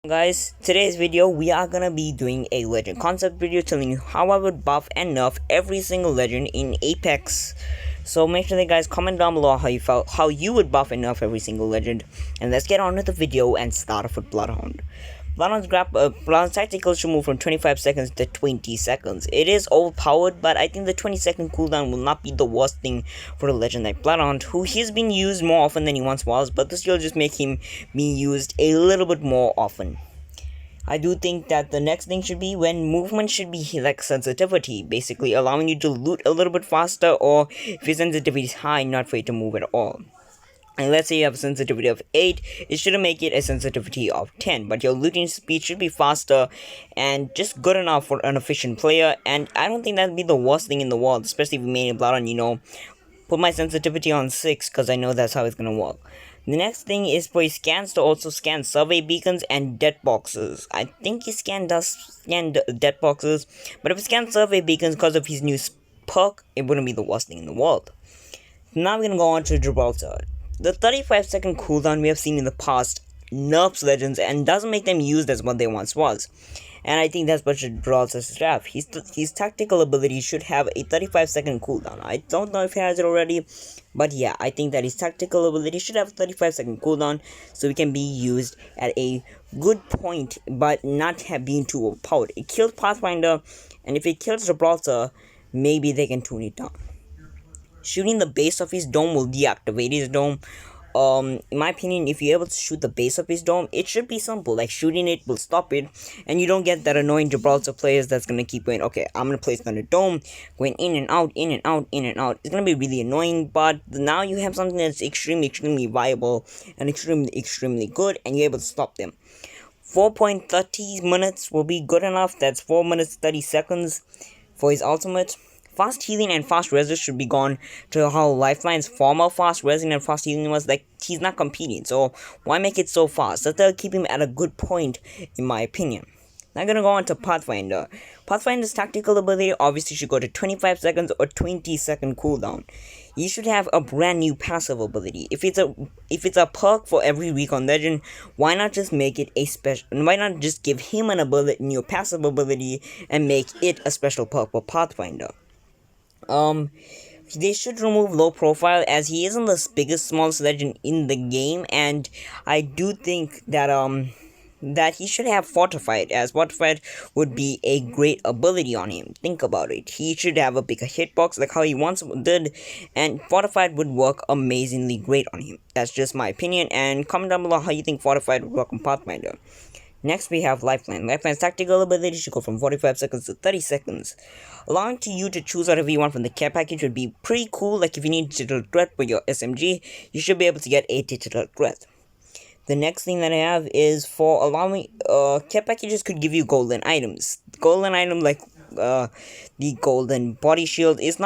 Guys, today's video we are gonna be doing a legend concept video telling you how I would buff and nerf every single legend in Apex. So make sure that guys comment down below how you would buff and nerf every single legend, and let's get on with the video and start off with Bloodhound. Bloodhound's tactical should move from 25 seconds to 20 seconds. It is overpowered, but I think the 20-second cooldown will not be the worst thing for a legend like Bloodhound, who he's been used more often than he once was, but this will just make him be used a little bit more often. I do think that the next thing should be when movement should be like sensitivity, basically allowing you to loot a little bit faster, or if your sensitivity is high, not for you to move at all. And let's say you have a sensitivity of 8, it shouldn't make it a sensitivity of 10, but your looting speed should be faster and just good enough for an efficient player, and I don't think that'd be the worst thing in the world, especially if you made a Bloodhound, put my sensitivity on 6, because I know that's how it's gonna work. The next thing is for his scans to also scan survey beacons and death boxes. I think his scan does scan death boxes, but if it scans survey beacons because of his new perk, it wouldn't be the worst thing in the world. Now we're gonna go on to Gibraltar. The 35-second cooldown we have seen in the past nerfs legends and doesn't make them used as what they once was. And I think that's what Gibraltar should have. His tactical ability should have a 35-second cooldown. I don't know if he has it already, but yeah, I think that his tactical ability should have a 35-second cooldown, so it can be used at a good point, but not being too overpowered. It kills Pathfinder, and if it kills Gibraltar, maybe they can tune it down. Shooting the base of his dome will deactivate his dome. In my opinion, if you're able to shoot the base of his dome, it should be simple. Like, shooting it will stop it, and you don't get that annoying Gibraltar players that's gonna keep going, okay, I'm gonna place another dome, going in and out, in and out, in and out. It's gonna be really annoying, but now you have something that's extremely viable and extremely good, and you're able to stop them. 4.30 minutes will be good enough. That's 4 minutes 30 seconds for his ultimate. Fast healing and fast resist should be gone to how Lifeline's former fast resing and fast healing was. Like, he's not competing, so why make it so fast? That'll keep him at a good point, in my opinion. Now I'm gonna go on to Pathfinder. Pathfinder's tactical ability obviously should go to 25 seconds or 20-second cooldown. You should have a brand new passive ability. If it's a perk for every week on Legend, why not just make it a special? Why not just give him an ability, new passive ability, and make it a special perk for Pathfinder? They should remove low profile, as he isn't the biggest smallest legend in the game, and I do think that that he should have fortified, as fortified would be a great ability on him. Think about it. He should have a bigger hitbox like how he once did, and fortified would work amazingly great on him. That's just my opinion, and comment down below how you think fortified would work on Pathfinder. Next we have Lifeline. Lifeline's tactical ability should go from 45 seconds to 30 seconds. Allowing you to choose whatever you want from the care package would be pretty cool. Like, if you need digital threat for your SMG, you should be able to get a digital threat. The next thing that I have is for allowing care packages could give you golden items. Golden item like the golden body shield is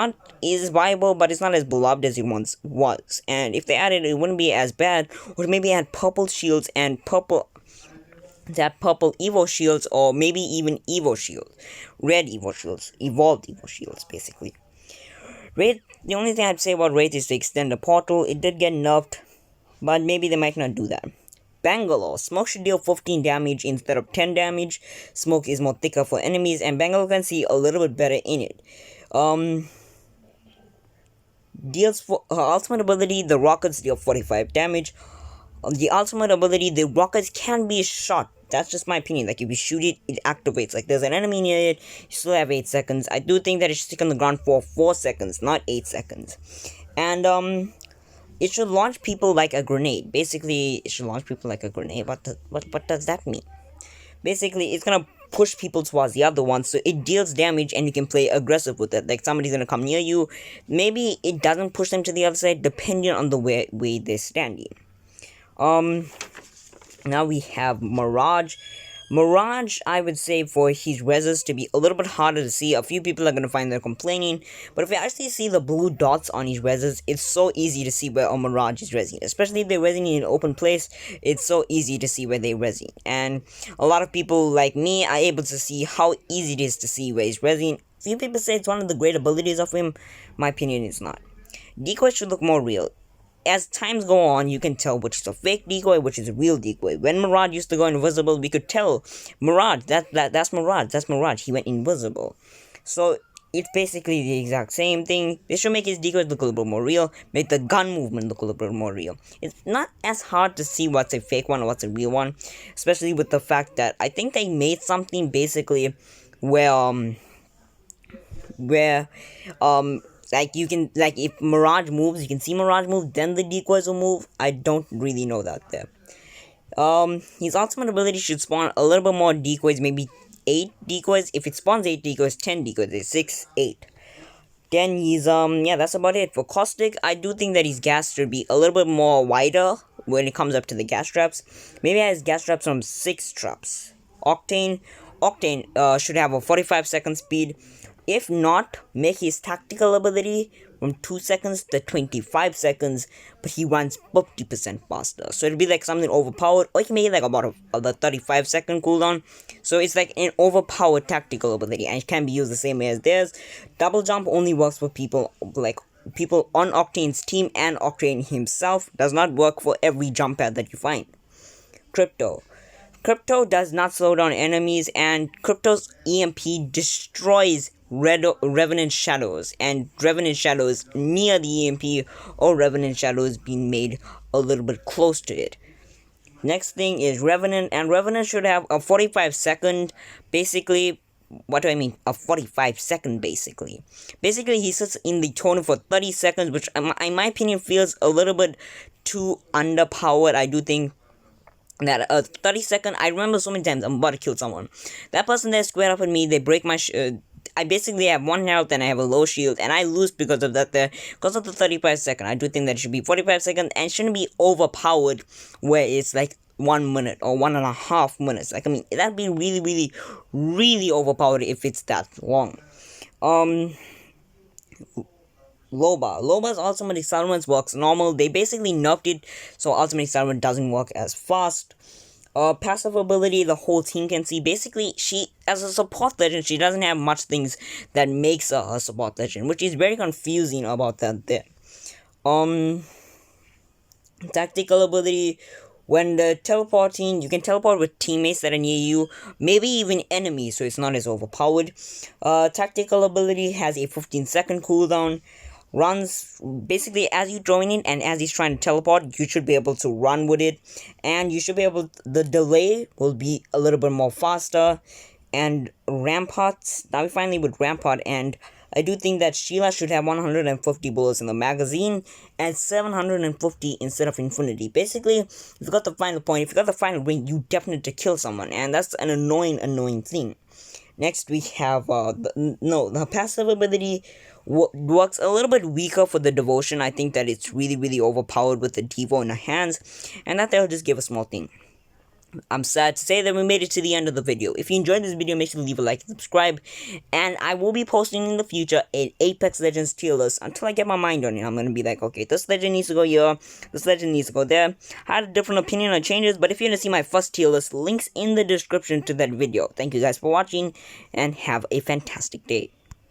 viable, but it's not as beloved as it once was. And if they added it, it wouldn't be as bad. Or maybe add purple shields and purple Evo shields, or maybe even Evo shield, red Evo shields, evolved Evo shields, basically. Wraith, the only thing I'd say about Wraith is to extend the portal. It did get nerfed, but maybe they might not do that. Bangalore. Smoke should deal 15 damage instead of 10 damage. Smoke is more thicker for enemies, and Bangalore can see a little bit better in it. Deals for her ultimate ability, the rockets deal 45 damage. The ultimate ability, the rockets can be shot. That's just my opinion. Like, if you shoot it, it activates. Like, there's an enemy near it, you still have 8 seconds. I do think that it should stick on the ground for 4 seconds, not 8 seconds. And, it should launch people like a grenade. Basically, it should launch people like a grenade. What does that mean? Basically, it's gonna push people towards the other one, so it deals damage and you can play aggressive with it. Like, somebody's gonna come near you. Maybe it doesn't push them to the other side, depending on the way they're standing. Now we have Mirage. Mirage, I would say, for his reses to be a little bit harder to see. A few people are going to find they're complaining, but if you actually see the blue dots on his reses, it's so easy to see where a Mirage is resing. Especially if they're resing in an open place, it's so easy to see where they're resing. And a lot of people like me are able to see how easy it is to see where he's resing. Few people say it's one of the great abilities of him. My opinion is not. Decoy should look more real. as times go on, you can tell which is a fake decoy, which is a real decoy. When Mirage used to go invisible, we could tell Mirage, that's Mirage, he went invisible. So it's basically the exact same thing. They should make his decoys look a little bit more real, make the gun movement look a little bit more real. It's not as hard to see what's a fake one or what's a real one, especially with the fact that I think they made something basically where like you can, like if Mirage moves, you can see Mirage move, then the decoys will move. I don't really know that there. His ultimate ability should spawn a little bit more decoys, maybe 8 decoys. If it spawns 8 decoys, 10 decoys, it's 6, 8. Then he's, yeah, that's about it. For Caustic, I do think that his gas should be a little bit more wider when it comes up to the gas traps. Maybe his gas traps from 6 traps. Octane should have a 45-second speed. If not, make his tactical ability from 2 seconds to 25 seconds, but he runs 50% faster. So it'll be like something overpowered, or you can make it like about a 35-second cooldown. So it's like an overpowered tactical ability, and it can be used the same way as theirs. Double jump only works for people like people on Octane's team, and Octane himself does not work for every jump pad that you find. Crypto does not slow down enemies, and Crypto's EMP destroys Revenant Shadows, and Revenant Shadows near the EMP, or Revenant Shadows being made a little bit close to it. Next thing is Revenant, and Revenant should have a 45-second, basically, what do I mean? A 45-second, basically. Basically, he sits in the tunnel for 30 seconds, which in my opinion feels a little bit too underpowered. I do think that 30-second, I remember so many times I'm about to kill someone. That person there squared up with me, they break my I basically have 1 health and I have a low shield, and I lose because of that there, because of the 35-second. I do think that it should be 45 seconds and shouldn't be overpowered where it's like 1 minute or 1.5 minutes. Like, I mean, that'd be really, really, really overpowered if it's that long. Loba's ultimate accelerant works normal. They basically nerfed it so ultimate accelerant doesn't work as fast. Passive ability, the whole team can see. Basically, she, as a support legend, she doesn't have much things that makes her a support legend, which is very confusing about that there. Tactical ability, when the teleporting, you can teleport with teammates that are near you, maybe even enemies, so it's not as overpowered. Tactical ability has a 15-second cooldown. Runs basically as you join in, and as he's trying to teleport, you should be able to run with it, and you should be able the delay will be a little bit more faster. And Ramparts, now we finally with Rampart, and I do think that Sheila should have 150 bullets in the magazine and 750 instead of infinity. Basically, if you got the final point, if you got the final ring, you definitely kill someone, and that's an annoying thing. Next we have the passive ability works a little bit weaker for the devotion. I think that it's really overpowered with the Devo in her hands, and that they'll just give a small thing. I'm sad to say that we made it to the end of the video. If you enjoyed this video, make sure to leave a like and subscribe, and I will be posting in the future an Apex Legends tier list until I get my mind on it. I'm gonna be like, okay, this legend needs to go here, this legend needs to go there. I had a different opinion on changes, but if you want to see my first tier list, links in the description to that video. Thank you guys for watching, and have a fantastic day.